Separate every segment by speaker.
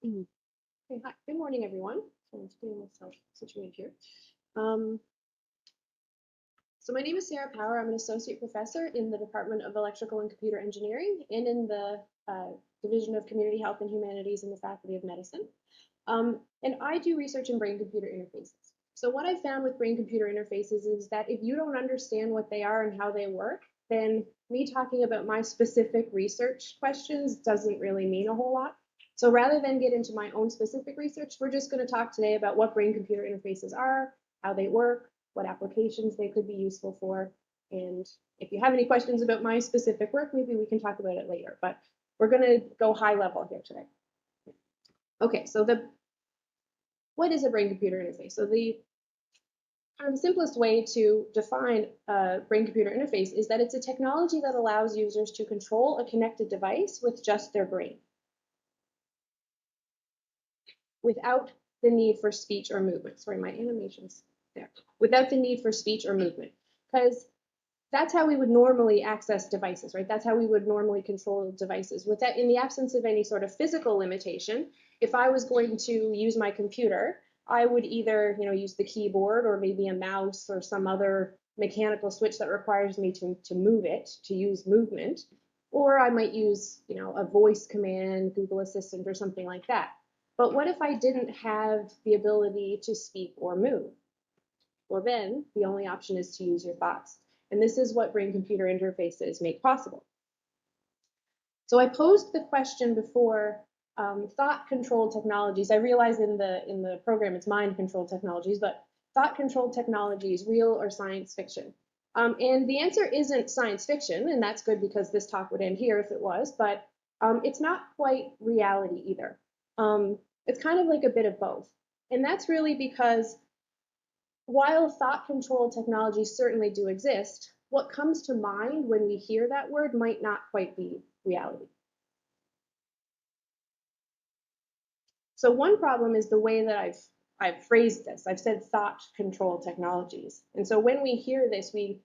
Speaker 1: Okay, hi. Good morning, everyone. So I'm just getting myself situated here. Um, so my name is Sarah Power. I'm an associate professor in the Department of Electrical and Computer Engineering and in the Division of Community Health and Humanities in the Faculty of Medicine. And I do research in brain-computer interfaces. So what I found with brain-computer interfaces is that if you don't understand what they are and how they work, then me talking about my specific research questions doesn't really mean a whole lot. So rather than get into my own specific research, we're just going to talk today about what brain-computer interfaces are, how they work, what applications they could be useful for, and if you have any questions about my specific work, maybe we can talk about it later. But we're going to go high level here today. Okay, so what is a brain-computer interface? So the simplest way to define a brain-computer interface is that it's a technology that allows users to control a connected device with just their brain, without the need for speech or movement. Sorry, my animation's there. Without the need for speech or movement, because that's how we would normally access devices, right? That's how we would normally control devices. With that, in the absence of any sort of physical limitation, if I was going to use my computer, I would either, use the keyboard or maybe a mouse or some other mechanical switch that requires me to move it, to use movement, or I might use, a voice command, Google Assistant, or something like that. But what if I didn't have the ability to speak or move? Well, then the only option is to use your thoughts. And this is what brain-computer interfaces make possible. So I posed the question before, thought-controlled technologies. I realize in the program it's mind-controlled technologies, but thought-controlled technologies, real or science fiction? And the answer isn't science fiction, and that's good because this talk would end here if it was, but it's not quite reality either. It's kind of like a bit of both. And that's really because while thought-controlled technologies certainly do exist, what comes to mind when we hear that word might not quite be reality. So one problem is the way that I've phrased this. I've said thought-controlled technologies, and so when we hear this, we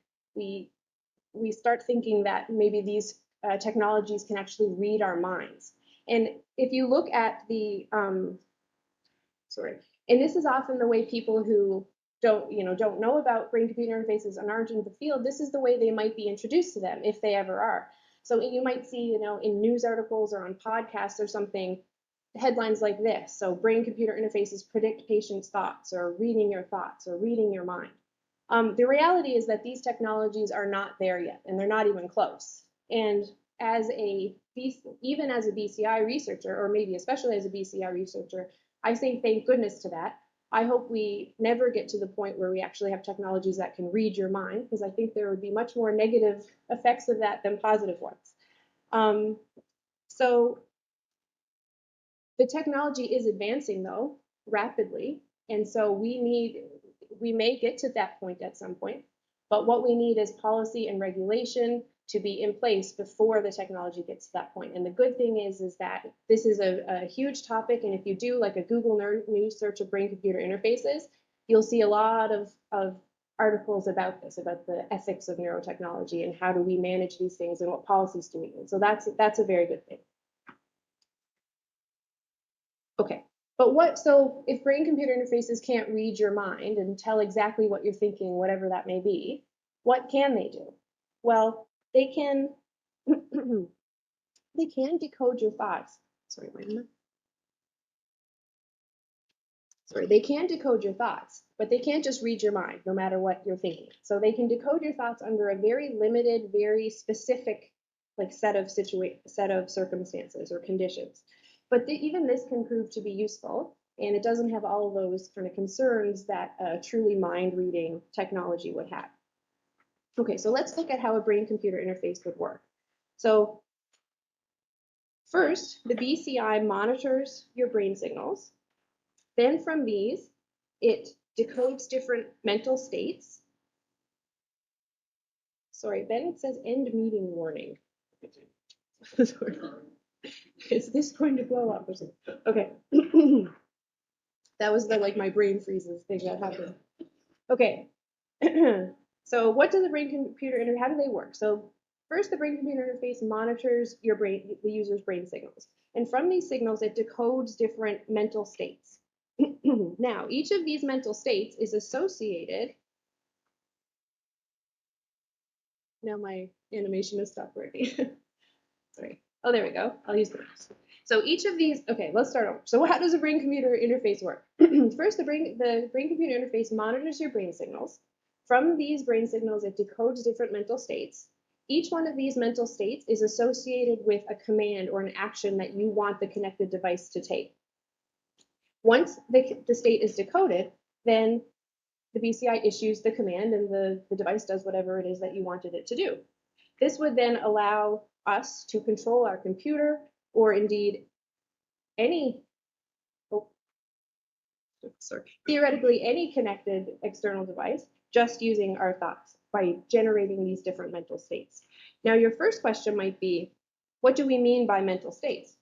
Speaker 1: start thinking that maybe these technologies can actually read our minds. And if you look at the and this is often the way people who don't know about brain-computer interfaces and aren't in the field, this is the way they might be introduced to them if they ever are. So you might see, in news articles or on podcasts or something, headlines like this. So brain-computer interfaces predict patients' thoughts, or reading your thoughts, or reading your mind. The reality is that these technologies are not there yet, and they're not even close. And even as a BCI researcher, or maybe especially as a BCI researcher, I say thank goodness to that. I hope we never get to the point where we actually have technologies that can read your mind, because I think there would be much more negative effects of that than positive ones. So the technology is advancing, though, rapidly, and so we may get to that point at some point, but what we need is policy and regulation to be in place before the technology gets to that point. And the good thing is that this is a huge topic, and if you do like a Google News search of brain-computer interfaces, you'll see a lot of articles about this, about the ethics of neurotechnology and how do we manage these things and what policies do we need. So that's a very good thing. Okay, but so if brain-computer interfaces can't read your mind and tell exactly what you're thinking, whatever that may be, what can they do? Well, they can they can decode your thoughts. Sorry, they can decode your thoughts, but they can't just read your mind, no matter what you're thinking. So they can decode your thoughts under a very limited, very specific, like set of circumstances or conditions. But even this can prove to be useful, and it doesn't have all of those kind of concerns that a truly mind-reading technology would have. Okay, so let's look at how a brain-computer interface would work. So first, the BCI monitors your brain signals. Then from these, it decodes different mental states. Sorry, then it says end meeting warning. Sorry. Is this going to blow up or something? Okay. That was my brain freezes thing that happened. Okay. So what does the brain-computer how do they work? So first, the brain-computer interface monitors the user's brain signals. And from these signals, it decodes different mental states. Now, each of these mental states is associated. Now my animation is stopped working. Sorry. Oh, there we go. I'll use the mouse. So each of these, okay, let's start over. So how does a brain-computer interface work? First, the brain-computer interface monitors your brain signals. From these brain signals, it decodes different mental states. Each one of these mental states is associated with a command or an action that you want the connected device to take. Once the state is decoded, then the BCI issues the command and the device does whatever it is that you wanted it to do. This would then allow us to control our computer or indeed any, theoretically any connected external device just using our thoughts by generating these different mental states. Now, your first question might be, what do we mean by mental states?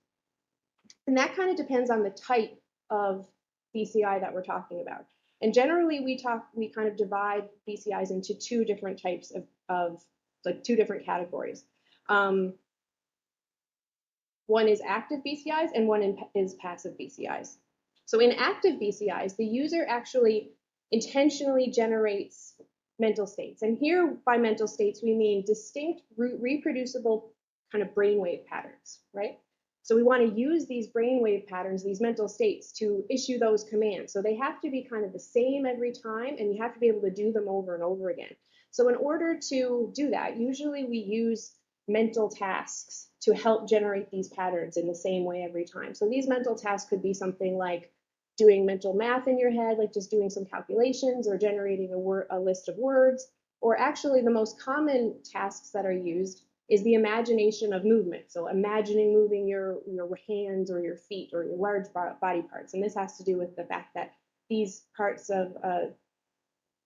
Speaker 1: And that kind of depends on the type of BCI that we're talking about. And generally, we kind of divide BCIs into two different types of like two different categories. One is active BCIs and one is passive BCIs. So in active BCIs, the user actually intentionally generates mental states. And here by mental states, we mean distinct, reproducible kind of brainwave patterns, right? So we want to use these brainwave patterns, these mental states, to issue those commands. So they have to be kind of the same every time, and you have to be able to do them over and over again. So in order to do that, usually we use mental tasks to help generate these patterns in the same way every time. So these mental tasks could be something like doing mental math in your head, like just doing some calculations or generating a list of words, or actually the most common tasks that are used is the imagination of movement. So imagining moving your hands or your feet or your large body parts. And this has to do with the fact that these parts of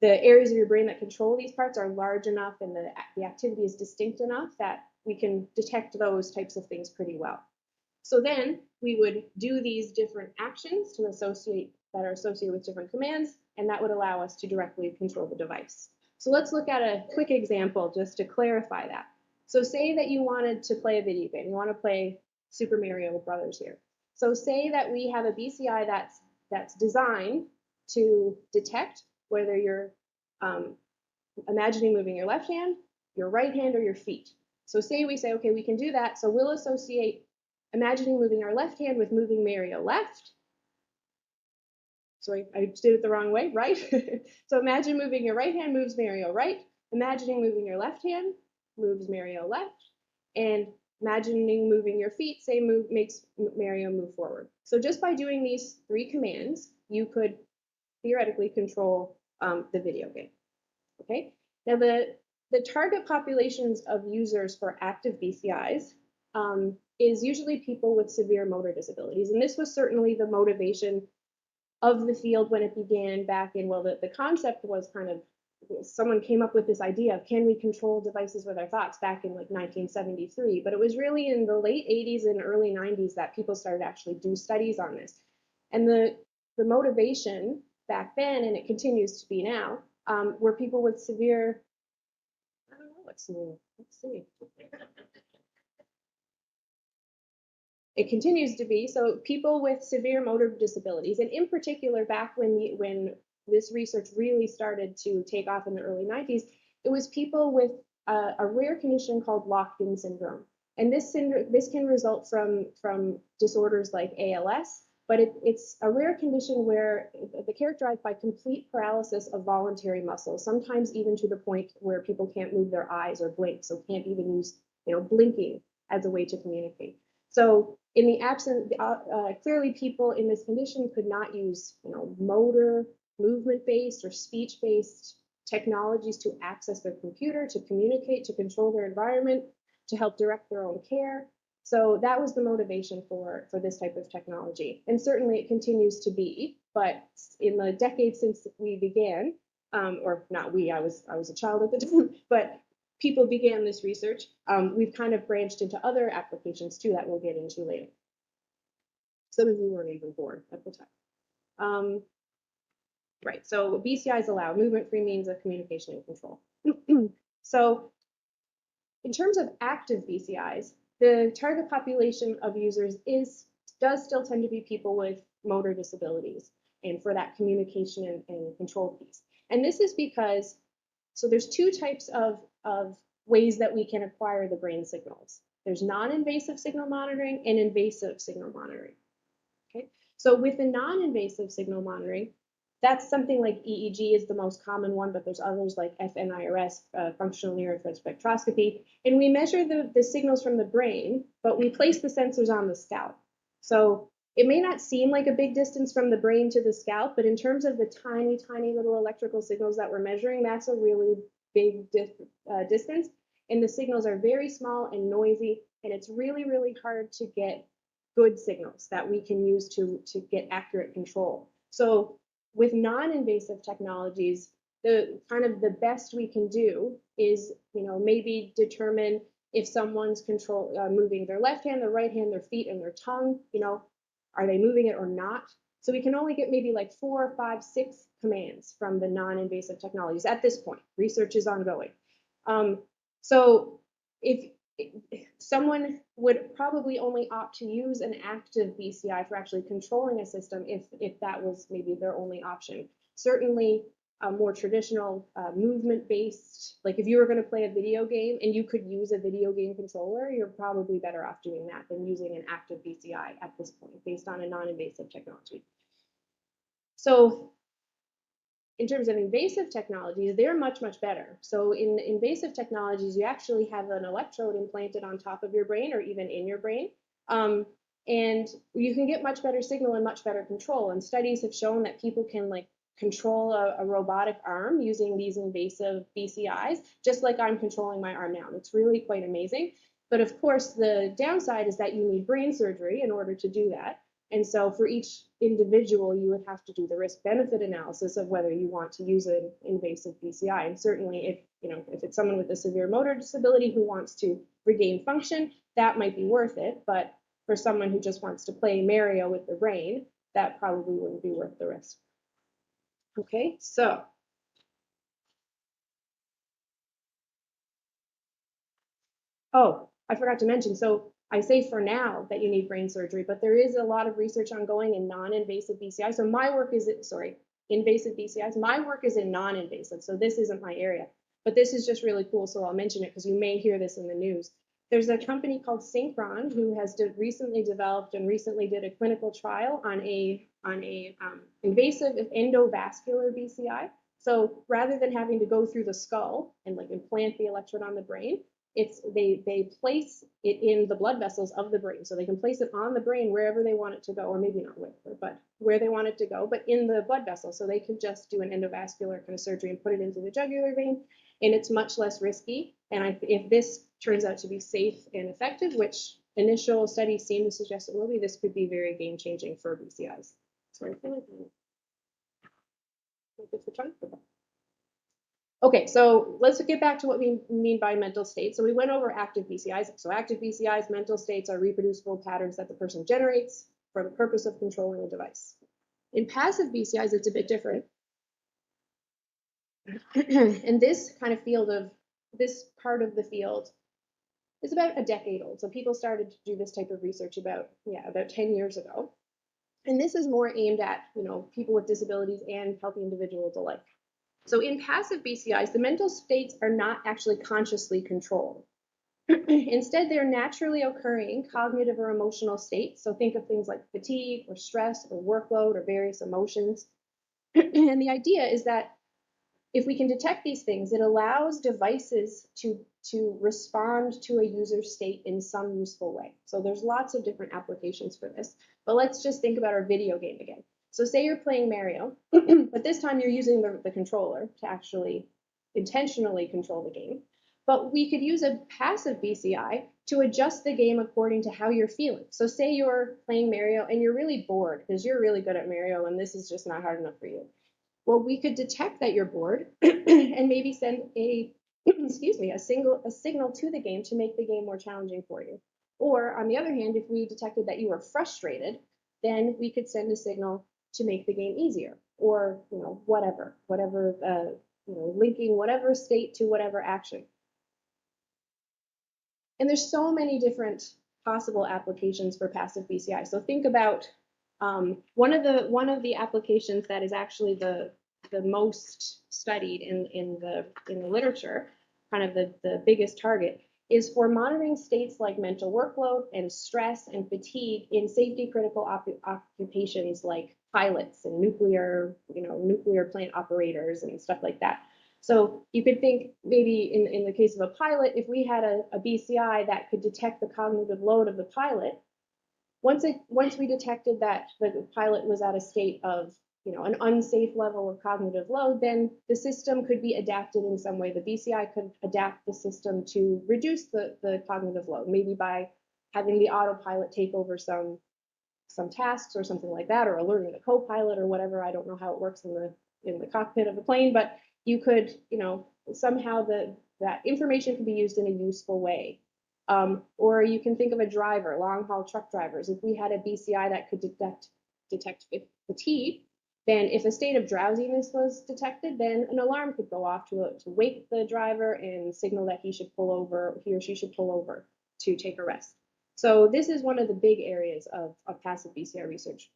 Speaker 1: the areas of your brain that control these parts are large enough and the activity is distinct enough that we can detect those types of things pretty well. So then we would do these different actions that are associated with different commands, and that would allow us to directly control the device. So let's look at a quick example just to clarify that. So say that you wanted to play a video game. You want to play Super Mario Brothers here. So say that we have a BCI that's designed to detect whether you're imagining moving your left hand, your right hand, or your feet. So say we say, okay, we can do that. So we'll associate imagining moving our left hand with moving Mario left. Sorry, I did it the wrong way, right? So imagine moving your right hand moves Mario right. Imagining moving your left hand moves Mario left. And imagining moving your feet, makes Mario move forward. So just by doing these three commands, you could theoretically control the video game. Okay. Now the target populations of users for active BCIs is usually people with severe motor disabilities, and this was certainly the motivation of the field when it began back in, well, the concept was kind of, someone came up with this idea of can we control devices with our thoughts back in like 1973, but it was really in the late 80s and early 90s that people started to actually do studies on this. And the motivation back then, and it continues to be now, were people with severe, I don't know what's new, let's see. It continues to be, so people with severe motor disabilities, and in particular back when this research really started to take off in the early 90s, it was people with a rare condition called locked-in syndrome. And this can result from disorders like ALS, but it's a rare condition where it's characterized by complete paralysis of voluntary muscles, sometimes even to the point where people can't move their eyes or blink, so can't even use blinking as a way to communicate. So in the absence, clearly people in this condition could not use motor, movement-based or speech-based technologies to access their computer, to communicate, to control their environment, to help direct their own care. So that was the motivation for this type of technology. And certainly it continues to be, but in the decades since we began, or not we, I was a child at the time, but people began this research, we've kind of branched into other applications too that we'll get into later. Some of you weren't even born at the time. Right, so BCIs allow movement-free means of communication and control. So in terms of active BCIs, the target population of users does still tend to be people with motor disabilities and for that communication and control piece. And this is because, so there's two types of ways that we can acquire the brain signals. There's non-invasive signal monitoring and invasive signal monitoring. Okay, so with the non-invasive signal monitoring, that's something like EEG is the most common one, but there's others like FNIRS, functional near infrared spectroscopy. And we measure the signals from the brain, but we place the sensors on the scalp. So it may not seem like a big distance from the brain to the scalp, but in terms of the tiny, tiny little electrical signals that we're measuring, that's a really big distance. And the signals are very small and noisy, and it's really, really hard to get good signals that we can use to get accurate control. So with non-invasive technologies, the kind of the best we can do is, maybe determine if someone's moving their left hand, their right hand, their feet, and their tongue, are they moving it or not? So we can only get maybe like 4, 5, 6 commands from the non-invasive technologies at this point. Research is ongoing. So if someone would probably only opt to use an active BCI for actually controlling a system if that was maybe their only option. Certainly a more traditional movement-based, like if you were going to play a video game and you could use a video game controller, you're probably better off doing that than using an active BCI at this point based on a non-invasive technology. So in terms of invasive technologies, they're much, much better. So in invasive technologies, you actually have an electrode implanted on top of your brain or even in your brain. And you can get much better signal and much better control. And studies have shown that people can control a robotic arm using these invasive BCIs, just like I'm controlling my arm now. It's really quite amazing. But of course, the downside is that you need brain surgery in order to do that. And so for each individual, you would have to do the risk-benefit analysis of whether you want to use an invasive BCI. And certainly if it's someone with a severe motor disability who wants to regain function, that might be worth it. But for someone who just wants to play Mario with their brain, that probably wouldn't be worth the risk. Okay, so I forgot to mention, so I say for now that you need brain surgery, but there is a lot of research ongoing in non-invasive BCI. So my work is, invasive BCIs. My work is in non-invasive, so this isn't my area. But this is just really cool, so I'll mention it because you may hear this in the news. There's a company called Synchron who has recently developed and recently did a clinical trial on a invasive endovascular BCI. So rather than having to go through the skull and implant the electrode on the brain, they place it in the blood vessels of the brain. So they can place it on the brain wherever they want it to go, or maybe not wherever, but where they want it to go, but in the blood vessel. So they can just do an endovascular kind of surgery and put it into the jugular vein, and it's much less risky. And if this turns out to be safe and effective, which initial studies seem to suggest it will be, this could be very game-changing for BCIs. Sorry, I feel like good for time. Okay, so let's get back to what we mean by mental states. So we went over active BCIs. So active BCIs, mental states, are reproducible patterns that the person generates for the purpose of controlling a device. In passive BCIs, it's a bit different. And this kind of this part of the field is about a decade old. So people started to do this type of research about 10 years ago. And this is more aimed at, people with disabilities and healthy individuals alike. So in passive BCIs, the mental states are not actually consciously controlled. Instead, they're naturally occurring cognitive or emotional states. So think of things like fatigue or stress or workload or various emotions. And the idea is that if we can detect these things, it allows devices to respond to a user's state in some useful way. So there's lots of different applications for this. But let's just think about our video game again. So say you're playing Mario, but this time you're using the controller to actually intentionally control the game. But we could use a passive BCI to adjust the game according to how you're feeling. So say you're playing Mario and you're really bored because you're really good at Mario and this is just not hard enough for you. Well, we could detect that you're bored and maybe send a signal to the game to make the game more challenging for you. Or on the other hand, if we detected that you were frustrated, then we could send a signal to make the game easier, or whatever, linking whatever state to whatever action. And there's so many different possible applications for passive BCI. So think about one of the applications that is actually the most studied in the literature, kind of the biggest target, is for monitoring states like mental workload and stress and fatigue in safety critical occupations like pilots and nuclear plant operators and stuff like that. So you could think maybe in the case of a pilot, if we had a BCI that could detect the cognitive load of the pilot, once we detected that the pilot was at a state of an unsafe level of cognitive load, then the system could be adapted in some way. The BCI could adapt the system to reduce the cognitive load, maybe by having the autopilot take over some tasks or something like that, or alerting the co-pilot or whatever. I don't know how it works in the cockpit of a plane, but you could, somehow that information can be used in a useful way. Or you can think of a driver, long haul truck drivers. If we had a BCI that could detect fatigue, then if a state of drowsiness was detected, then an alarm could go off to wake the driver and signal that he or she should pull over to take a rest. So this is one of the big areas of passive BCI research.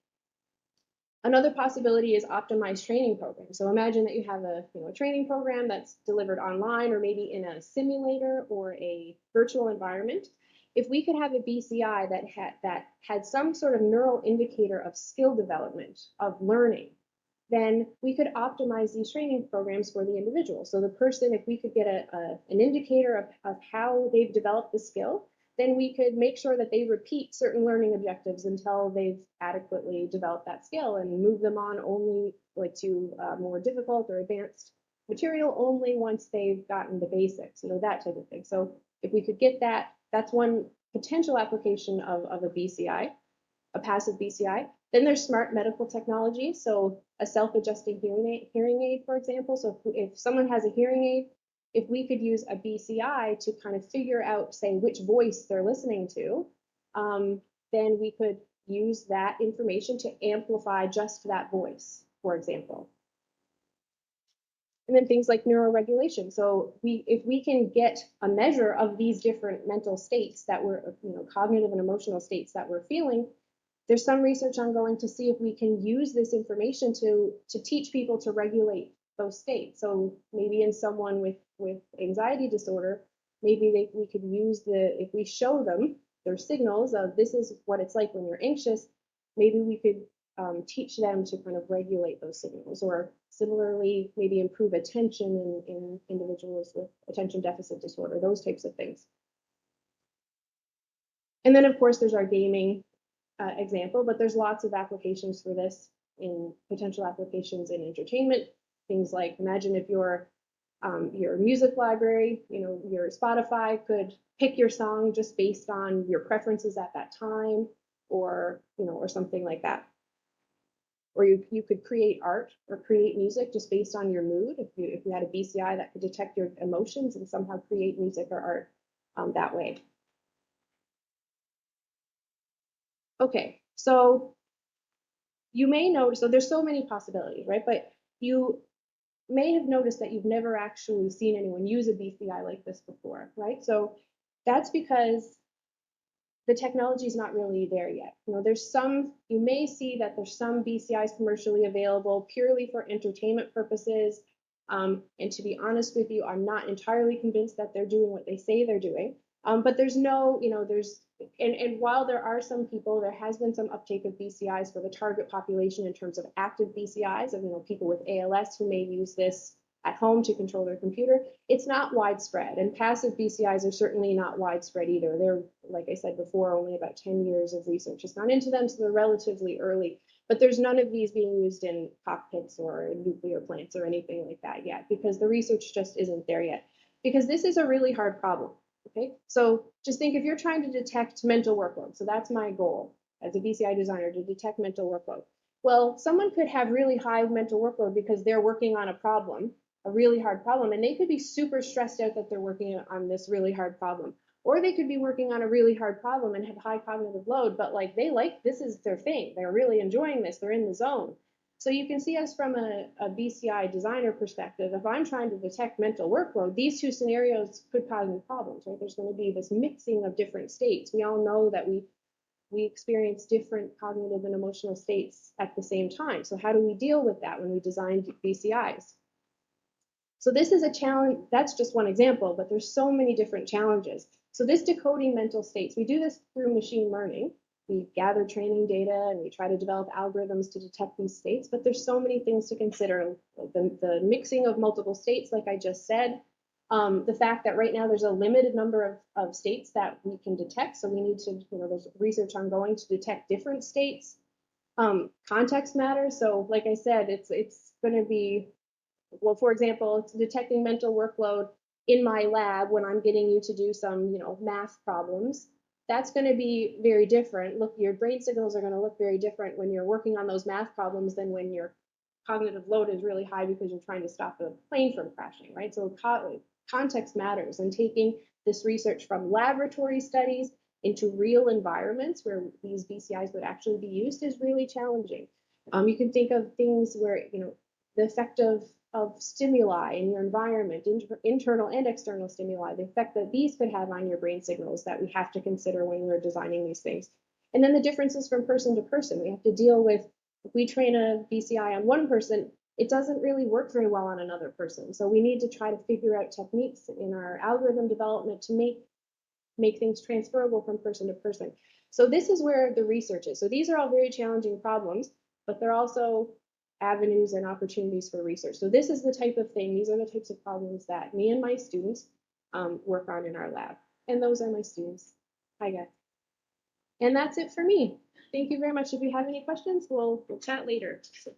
Speaker 1: Another possibility is optimized training programs. So imagine that you have a training program that's delivered online or maybe in a simulator or a virtual environment. If we could have a BCI that had some sort of neural indicator of skill development, of learning, then we could optimize these training programs for the individual. So the person, if we could get an indicator of how they've developed the skill, then we could make sure that they repeat certain learning objectives until they've adequately developed that skill and move them on only to more difficult or advanced material only once they've gotten the basics, that type of thing. So if we could get that, that's one potential application of a BCI, a passive BCI. Then there's smart medical technology. So a self-adjusting hearing aid, for example. So if someone has a hearing aid, if we could use a BCI to kind of figure out, say, which voice they're listening to, then we could use that information to amplify just that voice, for example. And then things like neuroregulation. So if we can get a measure of these different mental states that we're, cognitive and emotional states that we're feeling, there's some research ongoing to see if we can use this information to teach people to regulate those states. So maybe in someone with anxiety disorder, maybe we could use if we show them their signals of this is what it's like when you're anxious, maybe we could teach them to kind of regulate those signals, or similarly maybe improve attention in individuals with attention deficit disorder, those types of things. And then of course there's our gaming example, but there's lots of applications for this, in potential applications in entertainment. Things like, imagine if your music library, your Spotify could pick your song just based on your preferences at that time, or something like that. Or you could create art or create music just based on your mood. If you had a BCI that could detect your emotions and somehow create music or art that way. Okay, so you may notice, so there's so many possibilities, right? But you may have noticed that you've never actually seen anyone use a BCI like this before, right? So that's because the technology is not really there yet. You may see that there's some BCIs commercially available purely for entertainment purposes. And to be honest with you, I'm not entirely convinced that they're doing what they say they're doing. But there's and while there are some people, there has been some uptake of BCIs for the target population in terms of active BCIs, of people with ALS who may use this at home to control their computer. It's not widespread, and passive BCIs are certainly not widespread either. They're, like I said before, only about 10 years of research has gone into them, so they're relatively early. But there's none of these being used in cockpits or nuclear plants or anything like that yet, because the research just isn't there yet. Because this is a really hard problem. Okay, so just think, if you're trying to detect mental workload, so that's my goal as a BCI designer, to detect mental workload. Well, someone could have really high mental workload because they're working on a really hard problem, and they could be super stressed out that they're working on this really hard problem. Or they could be working on a really hard problem and have high cognitive load, but this is their thing. They're really enjoying this. They're in the zone. So you can see us from a BCI designer perspective. If I'm trying to detect mental workload, these two scenarios could cause me problems, right? There's going to be this mixing of different states. We all know that we experience different cognitive and emotional states at the same time. So how do we deal with that when we design BCIs? So this is a challenge. That's just one example, but there's so many different challenges. So this decoding mental states, we do this through machine learning. We gather training data and we try to develop algorithms to detect these states, but there's so many things to consider. The mixing of multiple states, like I just said, the fact that right now there's a limited number of states that we can detect. So we need to, there's research ongoing to detect different states. Context matters. So like I said, it's going to be, well, for example, it's detecting mental workload in my lab when I'm getting you to do some, math problems. That's going to be very different. Look, your brain signals are going to look very different when you're working on those math problems than when your cognitive load is really high because you're trying to stop a plane from crashing, right? So context matters, and taking this research from laboratory studies into real environments where these BCIs would actually be used is really challenging. You can think of things where, the effect of stimuli in your environment, internal and external stimuli, the effect that these could have on your brain signals that we have to consider when we're designing these things. And then the differences from person to person. We have to deal with, if we train a BCI on one person, it doesn't really work very well on another person. So we need to try to figure out techniques in our algorithm development to make things transferable from person to person. So this is where the research is. So these are all very challenging problems, but they're also avenues and opportunities for research. So this is the type of thing, these are the types of problems that me and my students work on in our lab. And those are my students. Hi, guys. And that's it for me. Thank you very much. If you have any questions, we'll chat later. So.